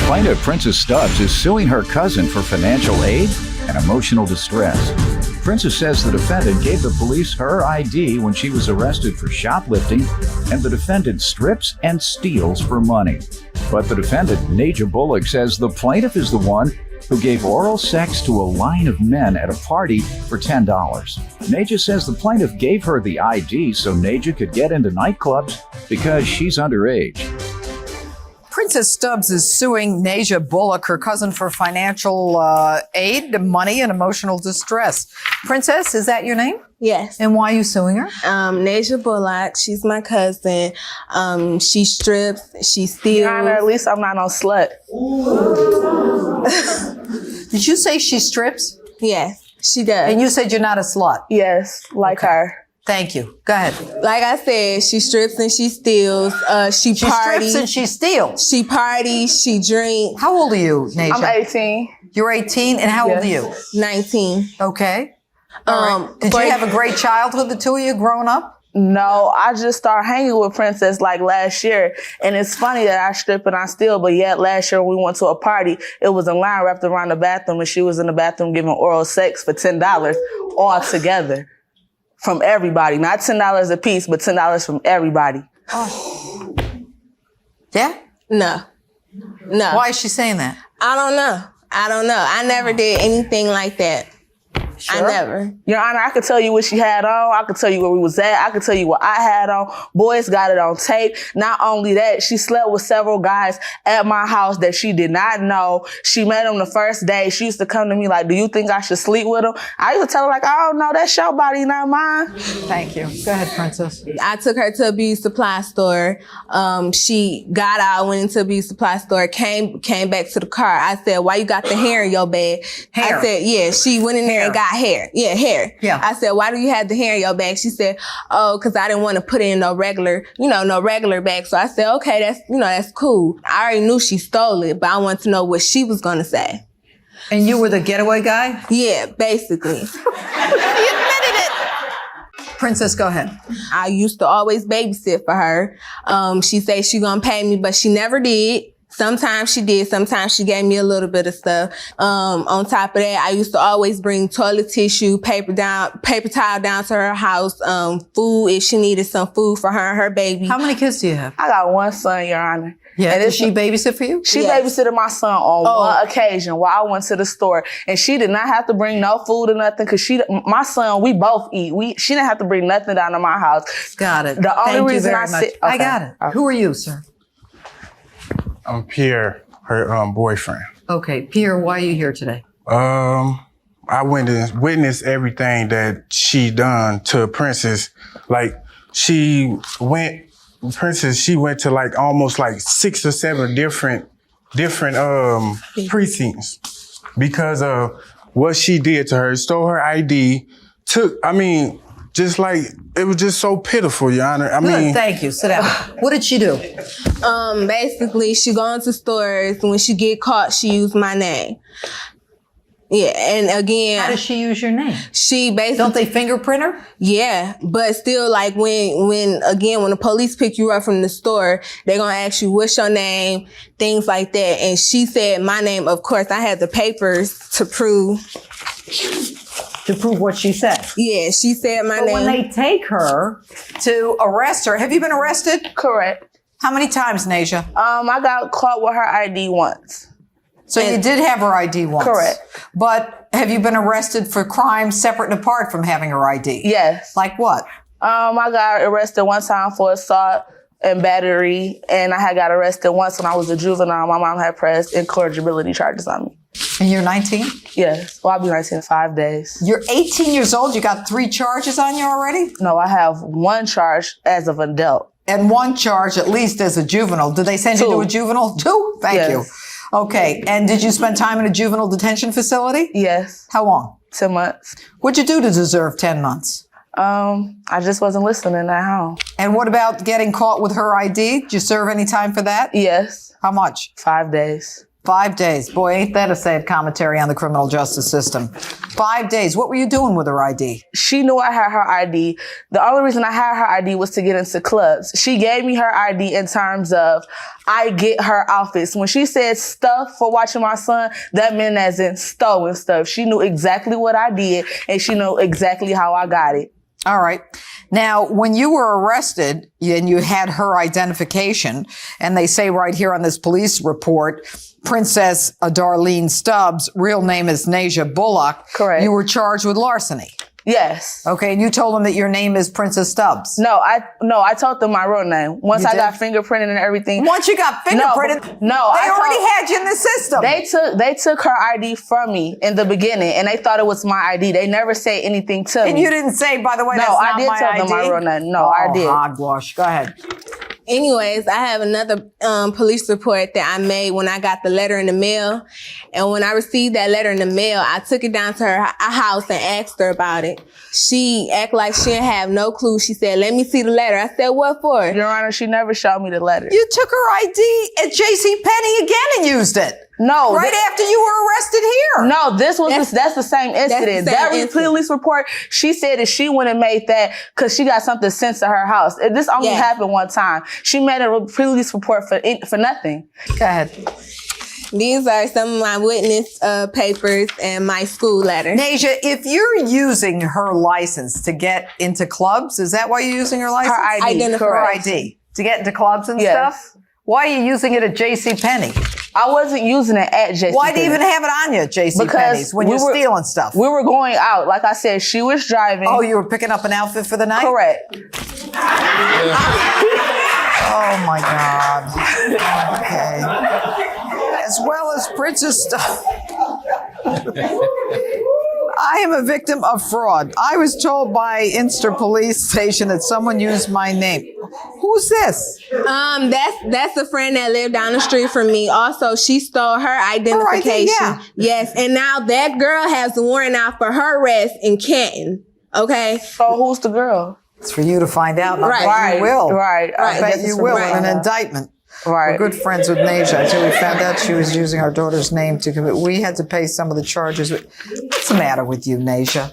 Plaintiff Princess Stubbs is suing her cousin for financial aid and emotional distress. Princess says the defendant gave the police her ID when she was arrested for shoplifting, and the defendant strips and steals for money. But the defendant, Naja Bullock, says the plaintiff is the one who gave oral sex to a line of men at a party for $10. Naja says the plaintiff gave her the ID so Naja could get into nightclubs because she's underage. Princess Stubbs is suing Naja Bullock, her cousin, for financial aid, money, and emotional distress. Princess, is that your name? Yes. And why are you suing her? Naja Bullock, she's my cousin. She strips, she steals. Your Honor, at least I'm not no slut. Did you say she strips? Yes, she does. And you said you're not a slut? Yes, like her. Thank you. Go ahead. Like I said, she strips and she steals. She parties. Strips and she steals. She parties, she drinks. How old are you, Naja? I'm 18. You're 18, and how old are you? 19. Okay. All right. Did you have a great childhood, the two of you, growing up? No, I just started hanging with Princess like last year. And it's funny that I strip and I steal, but yet last year we went to a party. It was a line wrapped around the bathroom, and she was in the bathroom giving oral sex for $10 all together. From everybody. Not $10 a piece, but $10 from everybody. Oh. Yeah? No. Why is she saying that? I don't know. I never did anything like that. Sure. I never. Your Honor, I could tell you what she had on. I could tell you where we was at. I could tell you what I had on. Boys got it on tape. Not only that, she slept with several guys at my house that she did not know. She met them the first day. She used to come to me like, do you think I should sleep with them? I used to tell her like, I don't know, that's your body, not mine. Thank you. Go ahead, Princess. I took her to a beauty supply store. She got out, went into a beauty supply store, came back to the car. I said, why you got the hair in your bag? Hair? I said, yeah. She went in there and got hair. Yeah, hair. Yeah. I said, why do you have the hair in your bag? She said, oh, because I didn't want to put it in no regular bag. So I said, okay, that's cool. I already knew she stole it, but I wanted to know what she was going to say. And you were the getaway guy? Yeah, basically. You admitted it. Princess, go ahead. I used to always babysit for her. She said she gonna pay me, but she never did. Sometimes she did. Sometimes she gave me a little bit of stuff. On top of that, I used to always bring toilet tissue, paper towel down to her house, food if she needed some food for her and her baby. How many kids do you have? I got one son, Your Honor. Yeah. And did she babysit for you? She babysitted my son on one occasion while I went to the store, and she did not have to bring no food or nothing because my son, we both eat. She didn't have to bring nothing down to my house. Got it. The only Thank reason you very much. I got it. Okay. Who are you, sir? I'm Pierre, her boyfriend. Okay, Pierre, why are you here today? I witnessed everything that she done to Princess. Like she went to like almost like 6 or 7 different precincts because of what she did to her. Stole her ID, just like, it was just so pitiful, Your Honor. Good, thank you. Sit down. What did she do? Basically, she go into stores. When she get caught, she use my name. Yeah, and again... How does she use your name? She basically... Don't they fingerprint her? Yeah, but still, like, when the police pick you up from the store, they're gonna ask you, what's your name? Things like that. And she said my name. Of course, I had the papers to prove... To prove what she said. Yeah, she said my name. When they take her to arrest her, have you been arrested? Correct. How many times, Naja? I got caught with her ID once. So you did have her ID once? Correct. But have you been arrested for crimes separate and apart from having her ID? Yes. Like what? I got arrested one time for assault and battery, and I had got arrested once when I was a juvenile. My mom had pressed incorrigibility charges on me. And you're 19? Yes. Well, I'll be 19 in 5 days. You're 18 years old. You got 3 charges on you already? No, I have 1 charge as of adult. And 1 charge at least as a juvenile. Did they send 2. you to a juvenile? 2? Thank you. Okay. And did you spend time in a juvenile detention facility? Yes. How long? 10 months. What'd you do to deserve 10 months? I just wasn't listening at home. And what about getting caught with her ID? Did you serve any time for that? Yes. How much? 5 days. 5 days. Boy, ain't that a sad commentary on the criminal justice system. 5 days. What were you doing with her ID? She knew I had her ID. The only reason I had her ID was to get into clubs. She gave me her ID in terms of I get her outfits. When she said stuff for watching my son, that meant as in stolen stuff. She knew exactly what I did, and she knew exactly how I got it. All right. Now, when you were arrested and you had her identification, and they say right here on this police report, Princess Darlene Stubbs, real name is Nasia Bullock. Correct. You were charged with larceny. Yes. Okay, and you told them that your name is Princess Stubbs. No, I told them my real name. Once You I did? got fingerprinted and everything. Once you got fingerprinted, No, they already had you in the system. They took her ID from me in the beginning, and they thought it was my ID. They never said anything to me. And you didn't say, by the way, No, that's not I did my tell ID? them my real name. No, I did. Hogwash. Go ahead. Anyways, I have another police report that I made when I got the letter in the mail. And when I received that letter in the mail, I took it down to her house and asked her about it. She acted like she didn't have no clue. She said, "Let me see the letter." I said, "What for?" Your Honor, she never showed me the letter. You took her ID at JCPenney again and used it. No. Right after you were arrested here. No, that's the same incident. That police report, she said that she went and made that because she got something sent to her house. This only happened one time. She made a police report for nothing. Go ahead. These are some of my witness papers and my school letter. Nasia, if you're using her license to get into clubs, is that why you're using her license? Her ID. Her ID. To get into clubs and Yes. stuff? Why are you using it at JCPenney? I wasn't using it at JCPenney. Why do you even have it on you at JCPenney's when you're stealing stuff? We were going out. Like I said, she was driving. Oh, you were picking up an outfit for the night? Correct. Oh, my God. Okay. As well as Princess stuff. I am a victim of fraud. I was told by Inster Police Station that someone used my name. Who's this? That's a friend that lived down the street from me. Also, she stole her identification. yeah. Yes, and now that girl has a warrant out for her arrest in Canton. Okay. So who's the girl? It's for you to find out. I bet Right. you will. Right. I bet you will. Right. An indictment. Right. We're good friends with Nasia until we found out she was using our daughter's name to commit. We had to pay some of the charges. What's the matter with you, Nasia?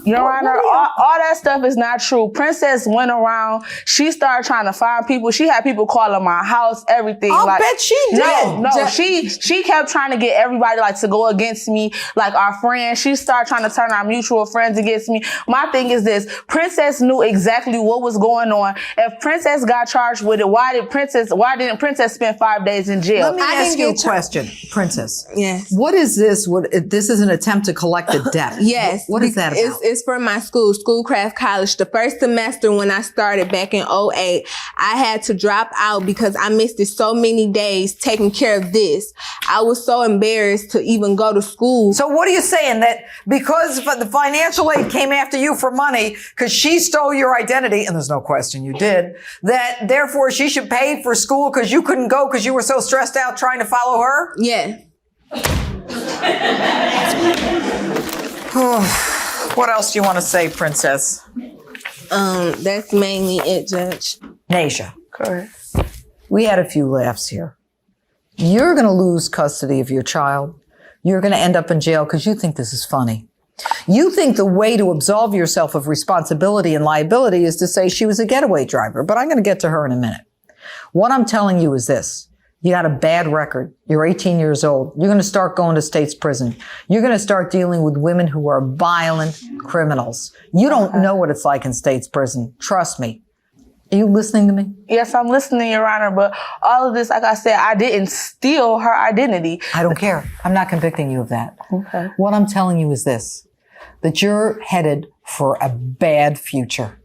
Your Honor, all that stuff is not true. Princess went around. She started trying to find people. She had people calling my house, everything. I'll bet she did. No. She kept trying to get everybody to go against me, like our friends. She started trying to turn our mutual friends against me. My thing is this: Princess knew exactly what was going on. If Princess got charged with it, why didn't Princess spend 5 days in jail? Let me ask you a question, Princess. Yes. What is this? This is an attempt to collect a debt. Yes. What is that about? It's from my Schoolcraft College. The first semester when I started back in 2008, I had to drop out because I missed it so many days taking care of this. I was so embarrassed to even go to school. So what are you saying? That because the financial aid came after you for money because she stole your identity, and there's no question you did, that therefore she should pay for school because you couldn't go because you were so stressed out trying to follow her? Yeah. What else do you want to say, Princess? That's mainly it, Judge. Nasia, Correct. we had a few laughs here. You're going to lose custody of your child. You're going to end up in jail because you think this is funny. You think the way to absolve yourself of responsibility and liability is to say she was a getaway driver, but I'm going to get to her in a minute. What I'm telling you is this. You got a bad record. You're 18 years old. You're going to start going to state's prison. You're going to start dealing with women who are violent criminals. You don't know what it's like in state's prison. Trust me. Are you listening to me? Yes, I'm listening, Your Honor, but all of this, like I said, I didn't steal her identity. I don't care. I'm not convicting you of that. Okay. What I'm telling you is this, that you're headed for a bad future,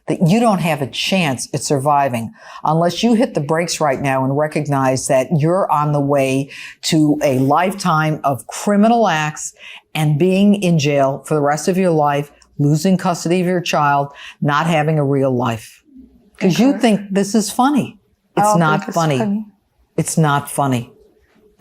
that you don't have a chance at surviving unless you hit the brakes right now and recognize that you're on the way to a lifetime of criminal acts and being in jail for the rest of your life, losing custody of your child, not having a real life. Because you think this is funny. It's not funny. It's not funny.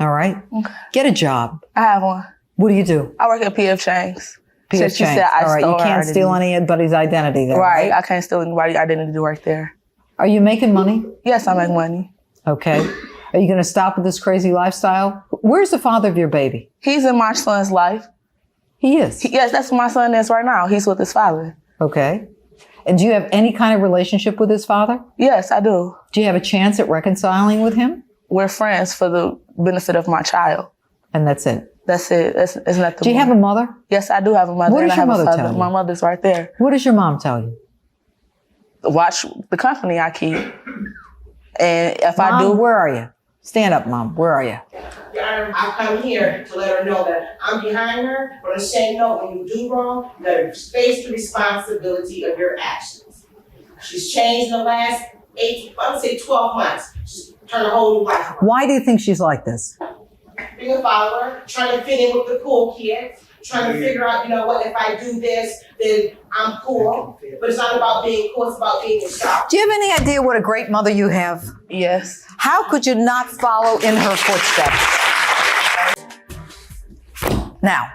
All right? Okay. Get a job. I have one. What do you do? I work at P.F. Chang's. P.F. Chang's. All right. You can't steal anybody's identity there. Right. I can't steal anybody's identity to work there. Are you making money? Yes, I make money. Okay. Are you going to stop with this crazy lifestyle? Where's the father of your baby? He's in my son's life. He is. Yes, that's what my son is right now. He's with his father. Okay. And do you have any kind of relationship with his father? Yes, I do. Do you have a chance at reconciling with him? We're friends for the benefit of my child. And that's it. That's it. It's nothing. Do you have a mother? Yes, I do have a mother. What and does I your have a mother father. tell you? My mother's right there. What does your mom tell you? Watch the company I keep. And if Mom, I do, where are you? Stand up, Mom. Where are you? Your Honor, I come here to let her know that I'm behind her, but on the same note, when you do wrong, you gotta face the responsibility of your actions. She's changed in the last 12 months. She's turned a whole new life around. Why do you think she's like this? Being a follower, trying to fit in with the cool kids, trying to figure out, you know what, if I do this, then I'm cool. But it's not about being cool, it's about being yourself. Do you have any idea what a great mother you have? yes. How could you not follow in her footsteps? Now,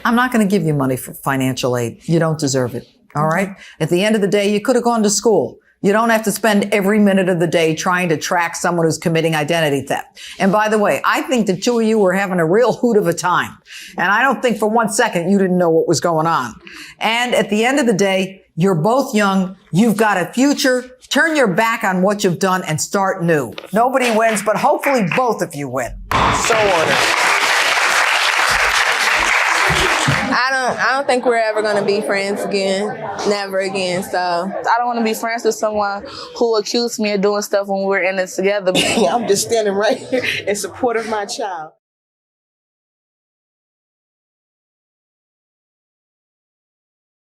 I'm not going to give you money for financial aid. You don't deserve it. All right? At the end of the day, you could have gone to school. You don't have to spend every minute of the day trying to track someone who's committing identity theft. And by the way, I think the two of you were having a real hoot of a time. And I don't think for 1 second you didn't know what was going on. And at the end of the day, you're both young. You've got a future. Turn your back on what you've done and start new. Nobody wins, but hopefully both of you win. So ordered. I don't think we're ever gonna be friends again. Never again. So I don't want to be friends with someone who accused me of doing stuff when we were in it together. I'm just standing right here in support of my child.